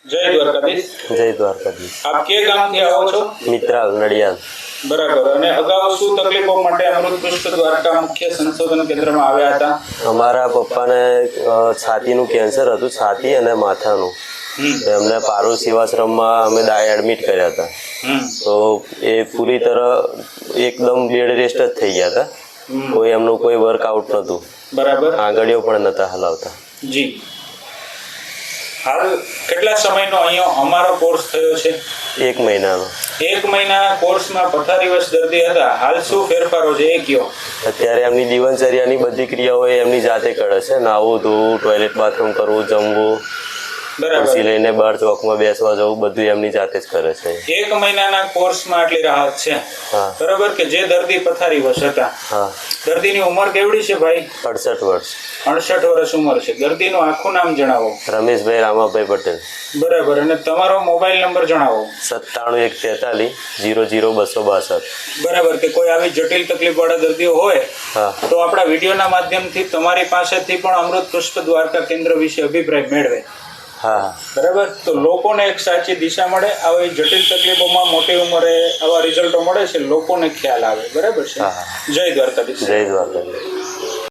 જય દ્વારકાધીશ. જય દ્વારકાધીશ. આપ કે ગામથી આવો છો? મિત્રાલ નડિયાદ. બરાબર. અને અગાઉ શું તકલીફો માટે અમૃત પુષ્પ દ્વારકા મુખ્ય સંશોધન કેન્દ્રમાં આવ્યા હતા? અમારા પપ્પાને છાતીનું કેન્સર હતું, છાતી અને માથાનું. એમને પારુલ સેવાશ્રમમાં અમે એડમિટ કર્યા હતા. તો એ પૂરી તરહ એકદમ બેડ રેસ્ટ જ થઈ ગયા હતા. એમનું કોઈ વર્કઆઉટ નહોતું. બરાબર. આંગળીઓ પણ નતા હલાવતા. જી. હાલ કેટલા સમયનો અહીંયા અમારો કોર્સ થયો છે? 1 મહિનાનો. 1 મહિના કોર્સમાં પથારીવશ દર્દી હતા. હાલ શું ફેરફારો છે એ કયો? અત્યારે એમની જીવનચર્યાની બધી ક્રિયાઓ એ એમની જાતે કરે છે. નાહવું, ધોવું, ટોયલેટ બાથરૂમ કરવું, જમવું, ખુરશી લઈને બહાર ચોકમાં બેસવા જવું, બધું એમની જાતે જ કરે છે. 1 મહિનાના કોર્સમાં આટલી રાહત છે. બરાબર. કે જે દર્દી પથારીવશ હતા. હા. દર્દીની ઉંમર કેવડી છે ભાઈ? 68 વર્ષ. 68 વર્ષ ઉંમર છે. દર્દીનું આખું નામ જણાવો. રમેશભાઈ રામાભાઈ પટેલ. બરાબર. અને તમારો મોબાઈલ નંબર જણાવો. 97 143 00 262. બરાબર. કે કોઈ આવી જટિલ તકલીફ વાળા દર્દીઓ હોય તો આપણા વિડીયોના માધ્યમથી તમારી પાસેથી પણ અમૃત પુષ્પ દ્વારકા કેન્દ્ર વિશે અભિપ્રાય મેળવે. હા. બરાબર. તો લોકોને એક સાચી દિશા મળે. આવી જટિલ તકલીફોમાં મોટી ઉંમરે આવા રિઝલ્ટો મળે છે, લોકોને ખ્યાલ આવે. બરાબર છે. જય દ્વારકાધીશ. જય દ્વારકાધીશ.